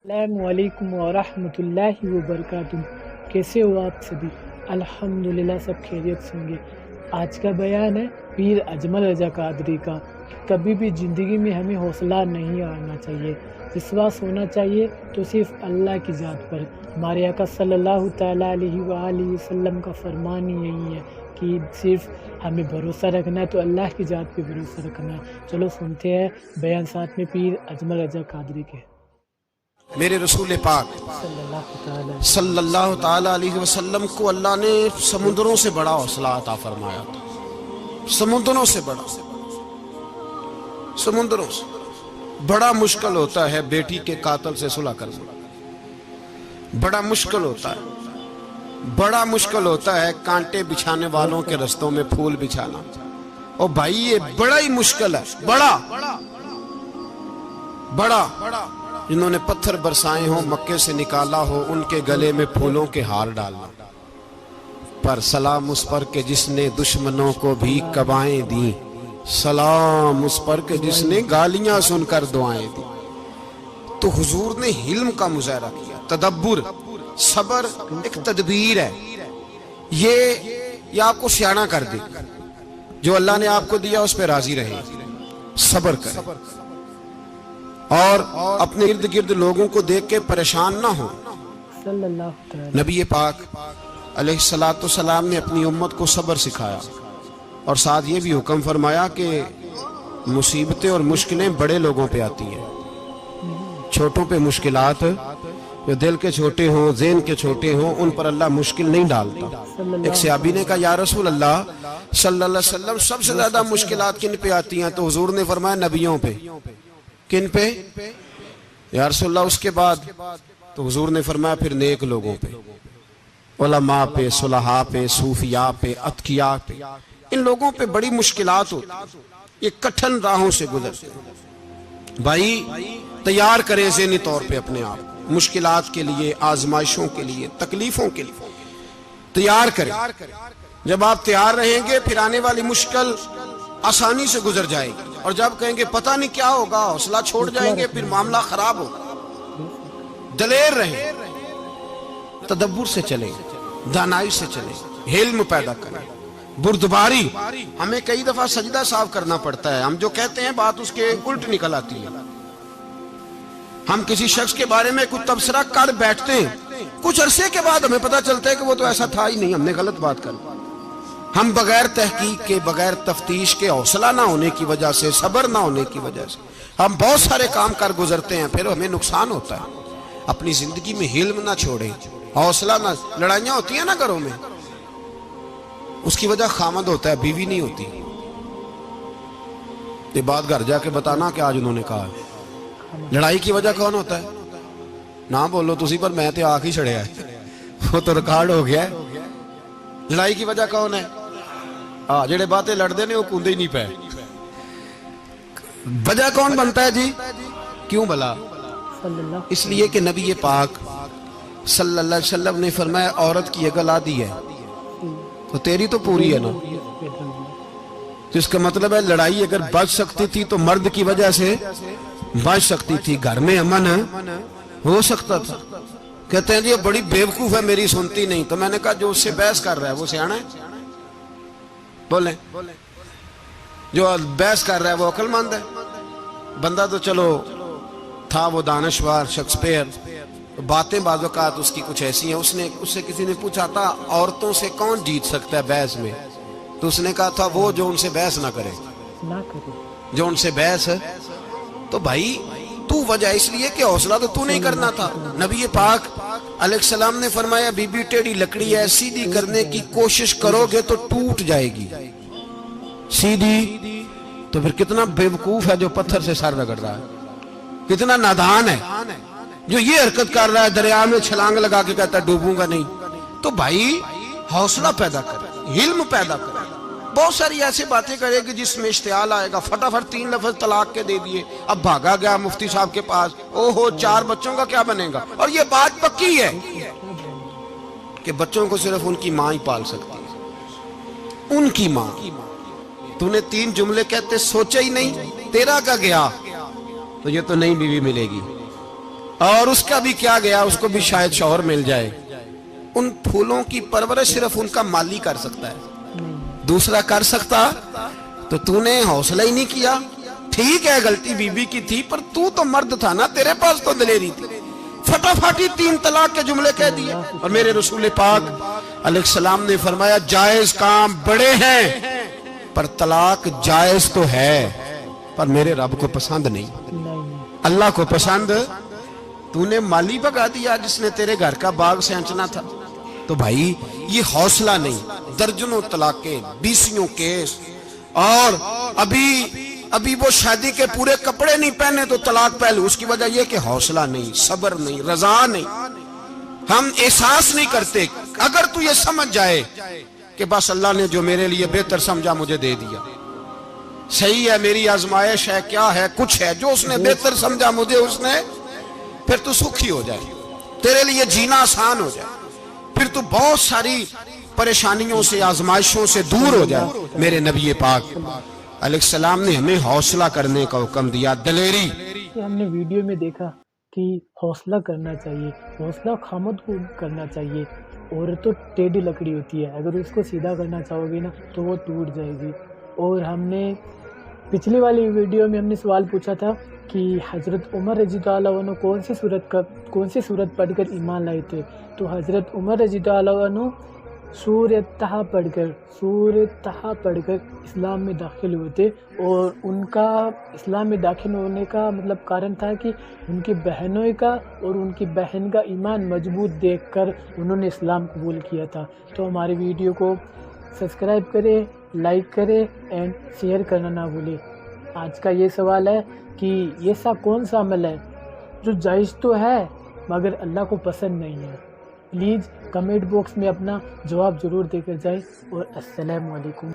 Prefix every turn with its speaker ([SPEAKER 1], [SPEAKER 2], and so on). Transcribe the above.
[SPEAKER 1] السلام علیکم ورحمۃ اللہ وبرکاتہ۔ کیسے ہو آپ سبھی؟ الحمدللہ سب خیریت سے ہوں گے۔ آج کا بیان ہے پیر اجمل رضا قادری کا کہ کبھی بھی زندگی میں ہمیں حوصلہ نہیں آنا چاہیے، وشواس ہونا چاہیے تو صرف اللہ کی ذات پر۔ ہمارے آقا صلی اللہ تعالیٰ علیہ وآلہ وسلم کا فرمان ہی یہی ہے کہ صرف ہمیں بھروسہ رکھنا ہے تو اللہ کی ذات پہ بھروسہ رکھنا ہے۔ چلو سنتے ہیں بیان ساتھ میں پیر اجمل رضا قادری کے۔
[SPEAKER 2] میرے رسول پاک صلی اللہ تعالیٰ علیہ وسلم کو اللہ نے سمندروں سے بڑا حوصلہ عطا فرمایا تھا۔ سمندروں سے بڑا، سمندروں سے بڑا مشکل ہوتا ہے بیٹی کے قاتل سے صلح کرنا، بڑا مشکل ہوتا ہے، بڑا مشکل ہوتا ہے کانٹے بچھانے والوں کے رستوں میں پھول بچھانا۔ اور بھائی یہ بڑا ہی مشکل ہے، بڑا بڑا جنہوں نے پتھر برسائے ہوں، مکے سے نکالا ہو، ان کے گلے میں پھولوں کے ہار ڈالنا۔ پر سلام اس پر کہ جس نے دشمنوں کو بھی قبائیں دیں، سلام اس پر کہ جس نے گالیاں سن کر دعائیں دیں۔ تو حضور نے حلم کا مظاہرہ کیا، تدبر، صبر ایک تدبیر ہے، یہ آپ کو سیاںہ کر دے۔ جو اللہ نے آپ کو دیا اس پہ راضی رہے، صبر کرے، اور اپنے ارد گرد لوگوں کو دیکھ کے پریشان نہ ہو۔ نبی پاک علیہ السلام نے اپنی امت کو صبر سکھایا، اور ساتھ یہ بھی حکم فرمایا کہ مصیبتیں اور مشکلیں بڑے لوگوں پہ آتی ہیں، چھوٹوں پہ مشکلات، جو دل کے چھوٹے ہوں، ذہن کے چھوٹے ہوں، ان پر اللہ مشکل نہیں ڈالتا۔ ایک صحابی نے کہا یا رسول اللہ صلی اللہ علیہ وسلم سب سے زیادہ مشکلات کن پہ آتی ہیں؟ تو حضور نے فرمایا نبیوں پہ۔ کن پہ یا رسول اللہ اس کے بعد؟ تو حضور نے فرمایا پھر نیک لوگوں پہ، علماء پہ، صلحاء پہ، صوفیاء پہ، اتقیاء پہ۔ ان لوگوں پہ بڑی مشکلات ہوتی، یہ کٹھن راہوں سے گزرتے ہیں۔ بھائی تیار کریں ذہنی طور پہ اپنے آپ مشکلات کے لیے، آزمائشوں کے لیے، تکلیفوں کے لیے تیار کریں۔ جب آپ تیار رہیں گے پھر آنے والی مشکل آسانی سے گزر جائے گی، اور جب کہیں گے پتہ نہیں کیا ہوگا، حوصلہ چھوڑ جائیں گے، پھر معاملہ خراب ہوگا۔ دلیر رہیں، تدبر سے چلیں، دانائی سے چلیں، علم پیدا کریں، بردباری۔ ہمیں کئی دفعہ سجدہ صاف کرنا پڑتا ہے، ہم جو کہتے ہیں بات اس کے الٹ نکل آتی ہے۔ ہم کسی شخص کے بارے میں کچھ تبصرہ کر بیٹھتے ہیں، کچھ عرصے کے بعد ہمیں پتہ چلتا ہے کہ وہ تو ایسا تھا ہی نہیں، ہم نے غلط بات کر۔ ہم بغیر تحقیق کے، بغیر تفتیش کے، حوصلہ نہ ہونے کی وجہ سے، صبر نہ ہونے کی وجہ سے ہم بہت سارے کام کر گزرتے ہیں، پھر ہمیں نقصان ہوتا ہے۔ اپنی زندگی میں حلم نہ چھوڑیں، حوصلہ نہ۔ لڑائیاں ہوتی ہیں نا گھروں میں، اس کی وجہ خامد ہوتا ہے، بیوی نہیں ہوتی۔ یہ بات گھر جا کے بتانا کہ آج انہوں نے کہا ہے۔ لڑائی کی وجہ کون ہوتا ہے؟ نہ بولو تسی، پر میں تے آنکھ ہی چھڑیا ہے، وہ تو ریکارڈ ہو گیا ہے۔ لڑائی کی وجہ کون ہے؟ جڑے باتیں لڑتے ہیں وہ کندے ہی نہیں پے۔ وجہ کون بنتا ہے جی؟ کیوں بلا؟ اس لیے کہ نبی پاک صلی اللہ علیہ وسلم نے فرمایا عورت کی اگل آدھی ہے تو تیری تو پوری ہے نا۔ تو اس کا مطلب ہے لڑائی اگر بچ سکتی تھی تو مرد کی وجہ سے بچ سکتی تھی، گھر میں امن ہو سکتا تھا۔ کہتے ہیں جی یہ بڑی بیوقوف ہے، میری سنتی نہیں۔ تو میں نے کہا جو اس سے بحث کر رہا ہے وہ سیاںہ ہے؟ بولیں، جو بحث کر رہا ہے وہ عقل مند ہے؟ بندہ تو چلو تھا وہ دانشور، شیکسپیئر، باتیں بعض اوقات اس کی کچھ ایسی ہیں۔ اس سے کسی نے پوچھا تھا عورتوں سے کون جیت سکتا ہے بحث میں؟ تو اس نے کہا تھا وہ جو ان سے بحث نہ کرے، جو ان سے بحث۔ تو بھائی تو وجہ اس لیے کہ حوصلہ تو نہیں کرنا تھا۔ نبی پاک علیہ السلام نے فرمایا بی بی ٹیڑھی لکڑی ہے، سیدھی کرنے کی کوشش کرو گے تو ٹوٹ جائے گی سیدھی۔ تو پھر کتنا بیوقوف ہے جو پتھر سے سر رگڑ رہا ہے، کتنا نادان ہے جو یہ حرکت کر رہا ہے، دریا میں چھلانگ لگا کے کہتا ہے ڈوبوں گا نہیں۔ تو بھائی حوصلہ پیدا کرے، علم پیدا کرے۔ بہت ساری ایسی باتیں کرے کہ جس میں اشتعال آئے گا، فٹافٹ 3 لفظ طلاق کے دے دیے، اب بھاگا گیا مفتی صاحب کے پاس، اوہو 4 بچوں کا کیا بنے گا؟ اور یہ بات پکی ہے کہ بچوں کو صرف ان کی ماں ہی پال سکتی ہے، ان کی ماں۔ تو نے 3 جملے کہتے سوچا ہی نہیں، تیرا کا گیا تو یہ تو نئی بیوی ملے گی۔ اور اس کا بھی کیا گیا, اس کو بھی شاید شوہر مل جائے. ان پھولوں کی پرورش صرف ان کا مالی کر سکتا ہے, دوسرا کر سکتا. تو نے حوصلہ ہی نہیں کیا. ٹھیک ہے غلطی بی بی کی تھی, پر تو مرد تھا نا, تیرے پاس تو دلیری تھی. فٹافٹی 3 طلاق کے جملے کہہ دیے. اور میرے رسول پاک علیہ السلام نے فرمایا جائز کام بڑے ہیں, پر طلاق جائز تو ہے, پر میرے رب کو پسند نہیں, اللہ کو پسند. تو نے مالی بگا دیا جس نے تیرے گھر کا باغ سینچنا تھا. تو بھائی یہ حوصلہ نہیں. درجنوں طلاقیں, 20 کیس, اور ابھی وہ شادی کے پورے کپڑے نہیں پہنے تو طلاق پہلے. اس کی وجہ یہ کہ حوصلہ نہیں, صبر نہیں, رضا نہیں. ہم احساس نہیں کرتے. اگر تو یہ سمجھ جائے کہ بس اللہ نے جو میرے لیے بہتر سمجھا مجھے دے دیا, صحیح ہے, میری آزمائش ہے, کیا ہے, کچھ ہے جو اس نے بہتر سمجھا مجھے, اس نے, پھر تو سکھی ہو جائے, تیرے لیے جینا آسان ہو جائے, پھر تو بہت ساری پریشانیوں سے, آزمائشوں سے دور ہو جائے. میرے نبی پاک علیہ السلام نے ہمیں حوصلہ کرنے کا حکم دیا, دلیری.
[SPEAKER 1] ہم نے ویڈیو میں دیکھا کہ حوصلہ کرنا چاہیے, حوصلہ خامد کو کرنا چاہیے. اور تو ٹیڑھی لکڑی ہوتی ہے, اگر اس کو سیدھا کرنا چاہو گے نا تو وہ ٹوٹ جائے گی. اور ہم نے پچھلی والی ویڈیو میں ہم نے سوال پوچھا تھا کہ حضرت عمر رضی اللہ عنہ کون سی صورت پڑھ کر ایمان لائے تھے. تو حضرت عمر رضی اللہ عنہ سورۃ طٰ پڑھ کر اسلام میں داخل ہوئے تھے. اور ان کا اسلام میں داخل ہونے کا مطلب کارن تھا کہ ان کی بہنوں کا اور ان کی بہن کا ایمان مضبوط دیکھ کر انہوں نے اسلام قبول کیا تھا. تو ہماری ویڈیو کو سبسکرائب کریں, لائک کریں اینڈ شیئر کرنا نہ بھولیں. آج کا یہ سوال ہے کہ ایسا کون سا عمل ہے جو جائز تو ہے مگر اللہ کو پسند نہیں ہے. پلیز کمنٹ باکس میں اپنا جواب ضرور دے کر جائیں. اور السلام علیکم.